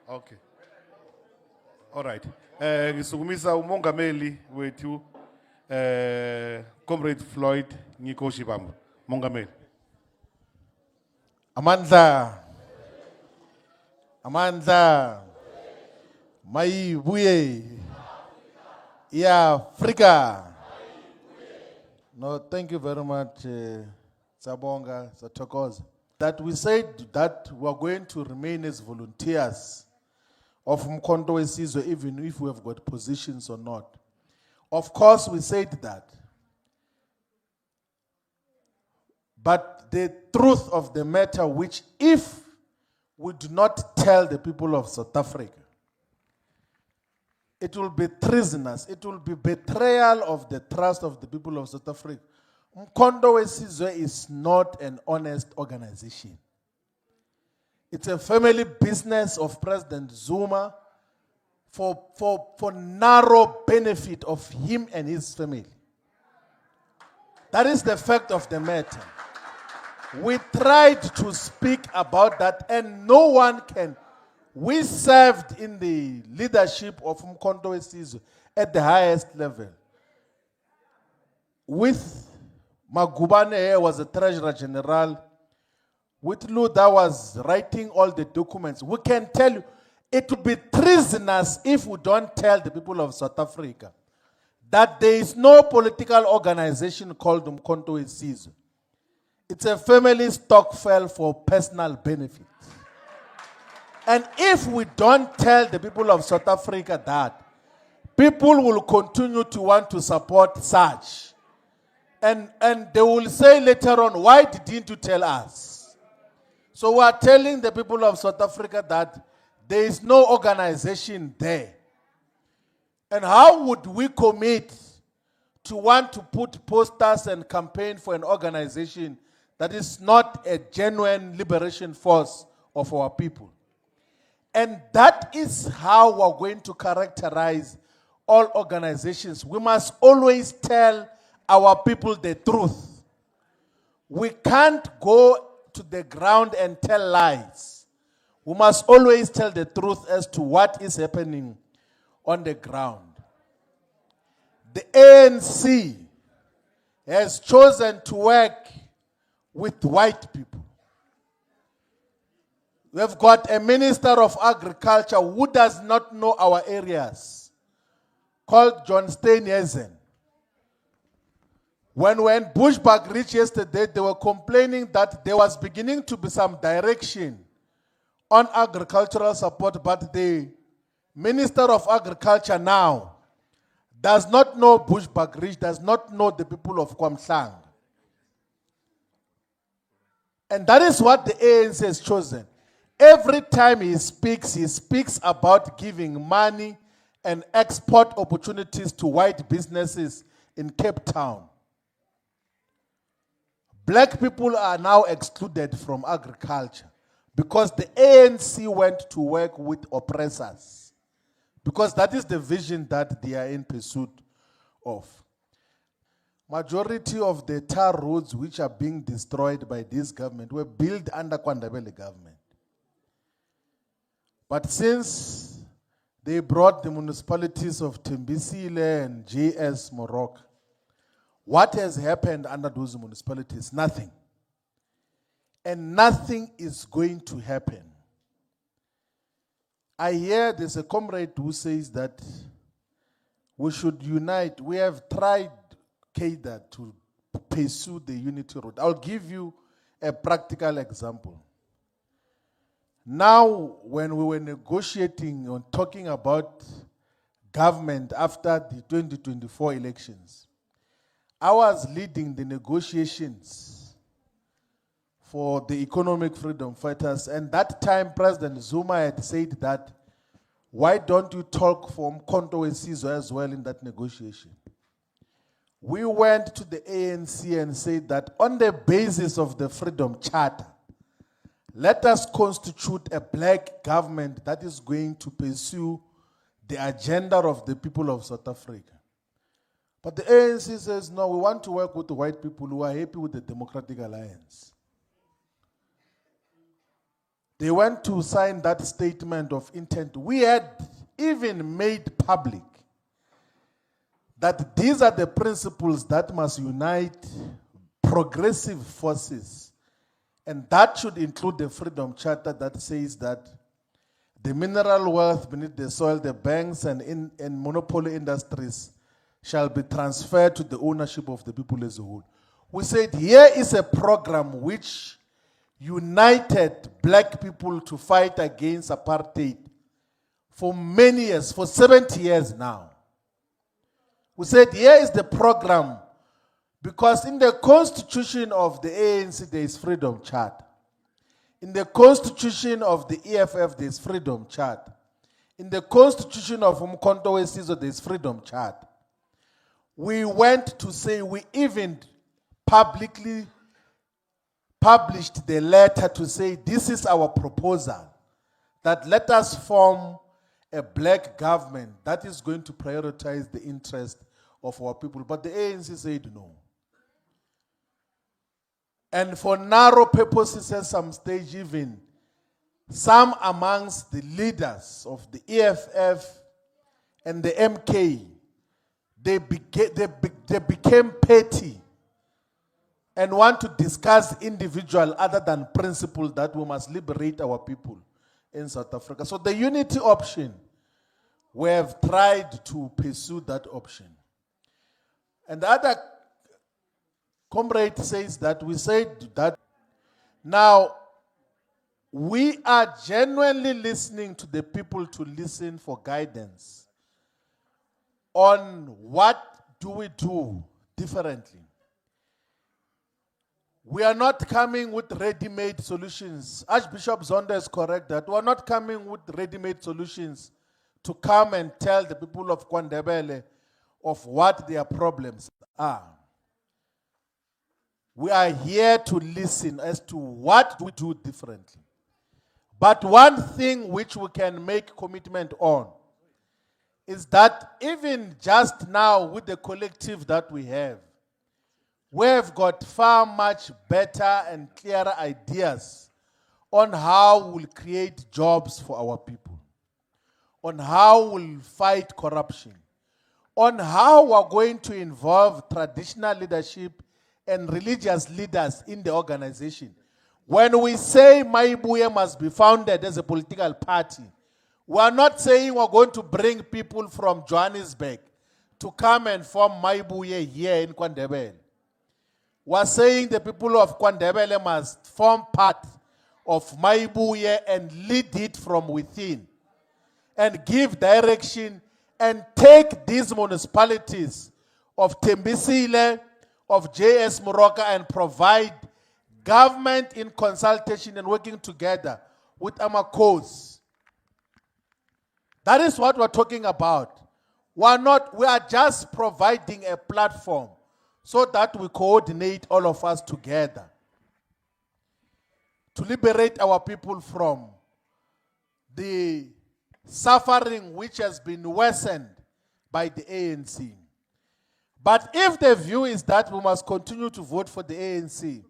Okay. All right. Ngisukumisa umongameli wethu Comrade Floyd ngiko Shivambu. Mongameli. Amandla. Mayibuye. Africa. No, thank you very much, Sabonga, Satokoza. That we said that we are going to remain as volunteers of Mkondo Wesizwe, even if we have got positions or not. Of course, we said that. But the truth of the matter, which if we do not tell the people of South Africa, it will be treasonous, it will be betrayal of the trust of the people of South Africa. Mkondo Wesizwe is not an honest organization. It's a family business of President Zuma for narrow benefit of him and his family. That is the fact of the matter. We tried to speak about that and no one can. We served in the leadership of Mkondo Wesizwe at the highest level. With Magubane was the Treasurer General. With Luda was writing all the documents. We can tell you, it would be treasonous if we don't tell the people of South Africa that there is no political organization called Mkondo Wesizwe. It's a family stokvel for personal benefit. And if we don't tell the people of South Africa that, people will continue to want to support such. And they will say later on, why didn't you tell us? So we are telling the people of South Africa that there is no organization there. And how would we commit to want to put posters and campaign for an organization that is not a genuine liberation force of our people? And that is how we're going to characterize all organizations. We must always tell our people the truth. We can't go to the ground and tell lies. We must always tell the truth as to what is happening on the ground. The ANC has chosen to work with white people. We've got a Minister of Agriculture who does not know our areas, called John Steenhuisen. When we were in Bushbuckridge yesterday, they were complaining that there was beginning to be some direction on agricultural support, but the Minister of Agriculture now does not know Bushbuckridge, does not know the people of Kwamhlang. And that is what the ANC has chosen. Every time he speaks about giving money and export opportunities to white businesses in Cape Town. Black people are now excluded from agriculture because the ANC went to work with oppressors. Because that is the vision that they are in pursuit of. Majority of the tar roads which are being destroyed by this government were built under Kwandebele government. But since they brought the municipalities of Tembisile and JS Morocco, what has happened under those municipalities? Nothing. And nothing is going to happen. I hear there's a comrade who says that we should unite. We have tried, Keida, to pursue the unity road. I'll give you a practical example. Now, when we were negotiating on talking about government after the 2024 elections, I was leading the negotiations for the economic freedom fighters, and that time President Zuma had said that, why don't you talk for Mkondo Wesizwe as well in that negotiation? We went to the ANC and said that on the basis of the Freedom Charter, let us constitute a black government that is going to pursue the agenda of the people of South Africa. But the ANC says, no, we want to work with the white people who are happy with the Democratic Alliance. they went to sign that statement of intent. We had even made public that these are the principles that must unite progressive forces. And that should include the Freedom Charter that says that the mineral wealth beneath the soil, the banks and monopoly industries shall be transferred to the ownership of the people as a whole. We said here is a program which united black people to fight against apartheid for many years, for 70 years now. We said here is the program, because in the constitution of the ANC there is Freedom Charter. In the constitution of the EFF there is Freedom Charter. In the constitution of Umkhonto we Sizwe there is Freedom Charter. We went to say, we even publicly published the letter to say, this is our proposal, that let us form a black government that is going to prioritize the interest of our people. But the ANC said no. And for narrow purposes at some stage even, some amongst the leaders of the EFF and the MK, they became petty and want to discuss individual other than principle that we must liberate our people in South Africa. So the unity option, we have tried to pursue that option. And the other comrade says that we said that now we are genuinely listening to the people to listen for guidance on what do we do differently. We are not coming with ready-made solutions. Archbishop Zonda is correct that we are not coming with ready-made solutions to come and tell the people of KwaNdebele of what their problems are. We are here to listen as to what we do differently. But one thing which we can make commitment on is that even just now with the collective that we have got far much better and clearer ideas on how we'll create jobs for our people, on how we'll fight corruption, on how we're going to involve traditional leadership and religious leaders in the organization. When we say Mayibuye must be founded as a political party, we are not saying we're going to bring people from Johannesburg to come and form Mayibuye here in KwaNdebele. We're saying the people of KwaNdebele must form part of Mayibuye and lead it from within and give direction and take these municipalities of Tembisile, of JS Moroka, and provide government in consultation and working together with our cause. That is what we're talking about. We are just providing a platform so that we coordinate all of us together to liberate our people from the suffering which has been worsened by the ANC. But if the view is that we must continue to vote for the ANC,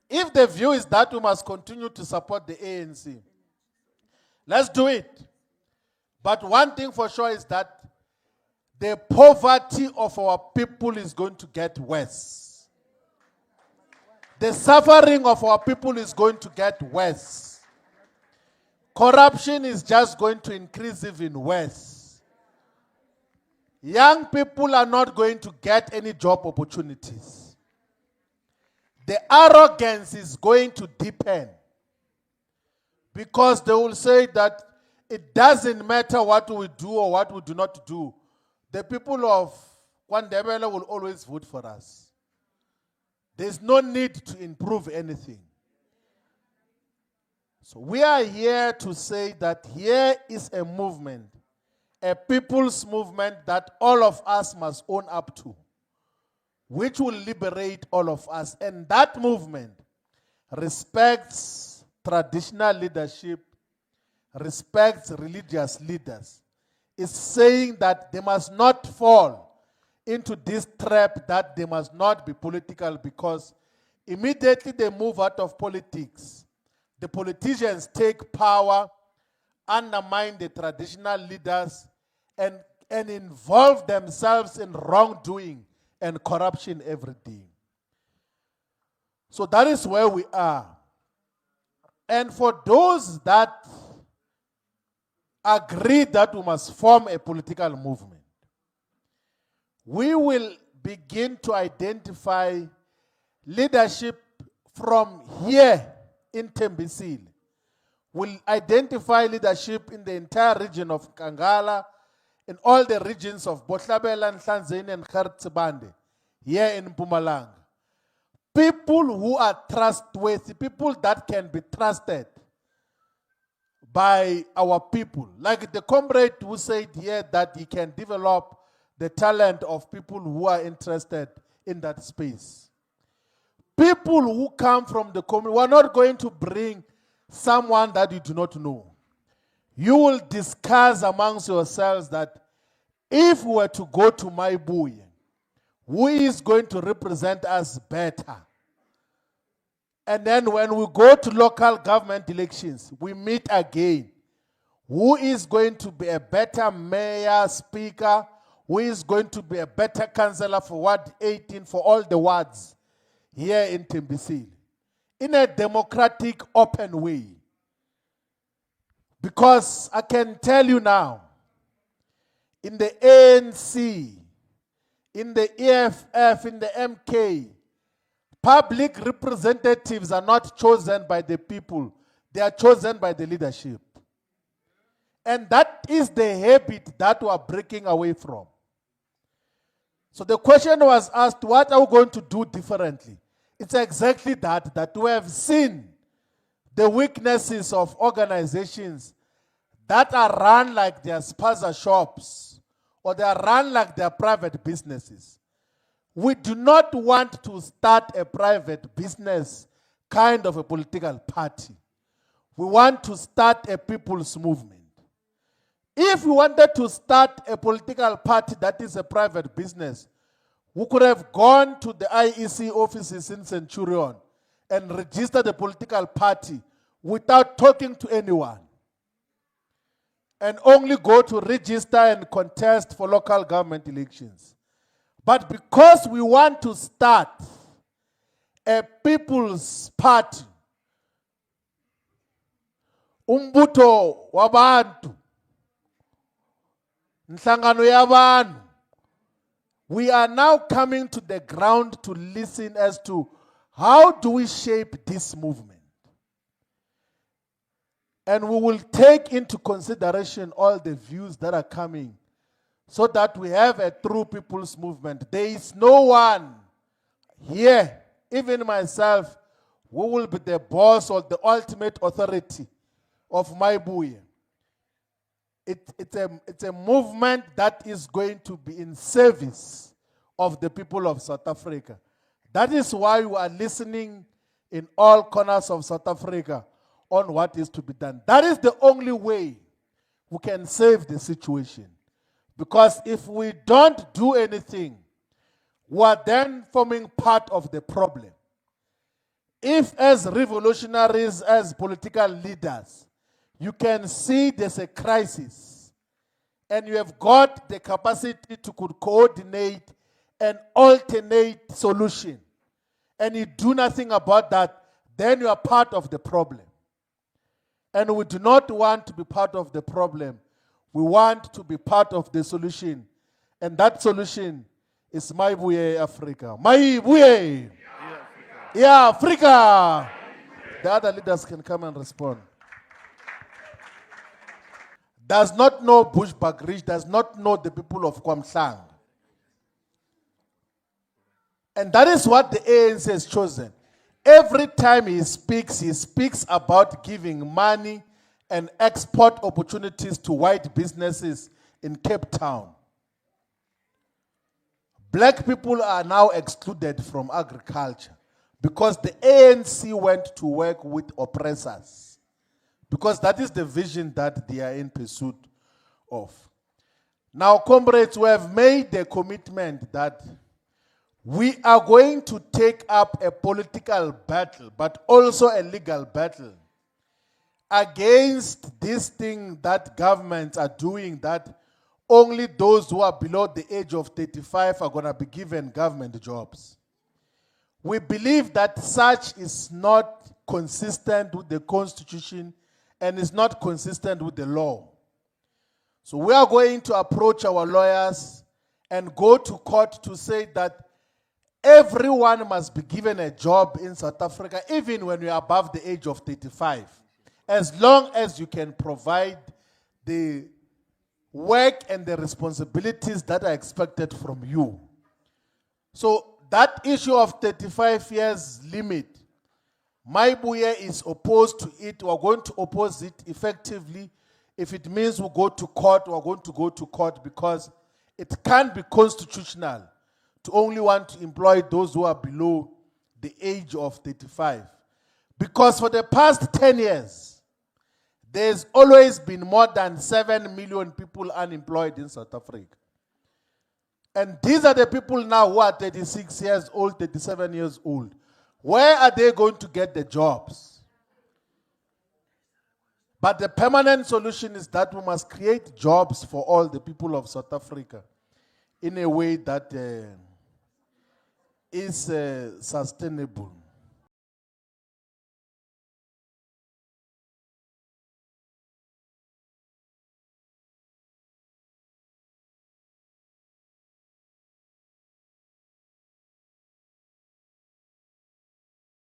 if the view is that we must continue to support the ANC, let's do it. But one thing for sure is that the poverty of our people is going to get worse. The suffering of our people is going to get worse. Corruption is just going to increase even worse. Young people are not going to get any job opportunities. The arrogance is going to deepen, because they will say that it doesn't matter what we do or what we do not do. The people of KwaNdebele will always vote for us. There's no need to improve anything. So we are here to say that here is a movement, a people's movement that all of us must own up to, which will liberate all of us. And that movement respects traditional leadership, respects religious leaders. Is saying that they must not fall into this trap that they must not be political, because immediately they move out of politics, the politicians take power, undermine the traditional leaders, and involve themselves in wrongdoing and corruption every day. So that is where we are. And for those that agree that we must form a political movement, we will begin to identify leadership from here in Tembisile. We'll identify leadership in the entire region of Kangala, in all the regions of Bohlabela, Nhlanzeni, and Khartsibande, here in Mpumalanga. People who are trustworthy, people that can be trusted by our people. Like the comrade who said here that he can develop the talent of people who are interested in that space. People who come from the community, we are not going to bring someone that you do not know. You will discuss amongst yourselves that if we were to go to Mayibuye, who is going to represent us better? And then when we go to local government elections, we meet again. Who is going to be a better mayor, speaker? Who is going to be a better councillor for Ward 18 for all the wards here in Tembisile? In a democratic, open way. Because I can tell you now, in the ANC, in the EFF, in the MK, public representatives are not chosen by the people. They are chosen by the leadership. And that is the habit that we are breaking away from. So the question was asked, what are we going to do differently? It's exactly that we have seen the weaknesses of organizations that are run like their spaza shops, or they are run like their private businesses. We do not want to start a private business kind of a political party. We want to start a people's movement. If we wanted to start a political party that is a private business, we could have gone to the IEC offices in Centurion and registered a political party without talking to anyone, and only go to register and contest for local government elections. But because we want to start a people's party, umbuto wabantu, nhlangano yabantu, we are now coming to the ground to listen as to how do we shape this movement. And we will take into consideration all the views that are coming so that we have a true people's movement. There is no one here, even myself, who will be the boss or the ultimate authority of Mayibuye. It's a movement that is going to be in service of the people of South Africa. That is why we are listening in all corners of South Africa on what is to be done. That is the only way we can save the situation. Because if we don't do anything, we are then forming part of the problem. If as revolutionaries, as political leaders, you can see there's a crisis and you have got the capacity to coordinate an alternate solution, and you do nothing about that, then you are part of the problem. And we do not want to be part of the problem. We want to be part of the solution. And that solution is Mayibuye Africa. Mayibuye! Yeah, Africa! The other leaders can come and respond. Does not know Bushbuckridge, does not know the people of Kwamhlang. And that is what the ANC has chosen. Every time he speaks about giving money and export opportunities to white businesses in Cape Town. Black people are now excluded from agriculture because the ANC went to work with oppressors. Because that is the vision that they are in pursuit of. Now, comrades, we have made the commitment that we are going to take up a political battle, but also a legal battle, against this thing that governments are doing, that only those who are below the age of 35 are going to be given government jobs. We believe that such is not consistent with the Constitution and is not consistent with the law. So we are going to approach our lawyers and go to court to say that everyone must be given a job in South Africa, even when you are above the age of 35, as long as you can provide the work and the responsibilities that are expected from you. So that issue of 35 years limit, Mayibuye is opposed to it. We're going to oppose it effectively. If it means we go to court, we're going to go to court, because it can't be constitutional to only want to employ those who are below the age of 35. Because for the past 10 years, there's always been more than 7 million people unemployed in South Africa. And these are the people now who are 36 years old, 37 years old. Where are they going to get the jobs? But the permanent solution is that we must create jobs for all the people of South Africa in a way that is sustainable.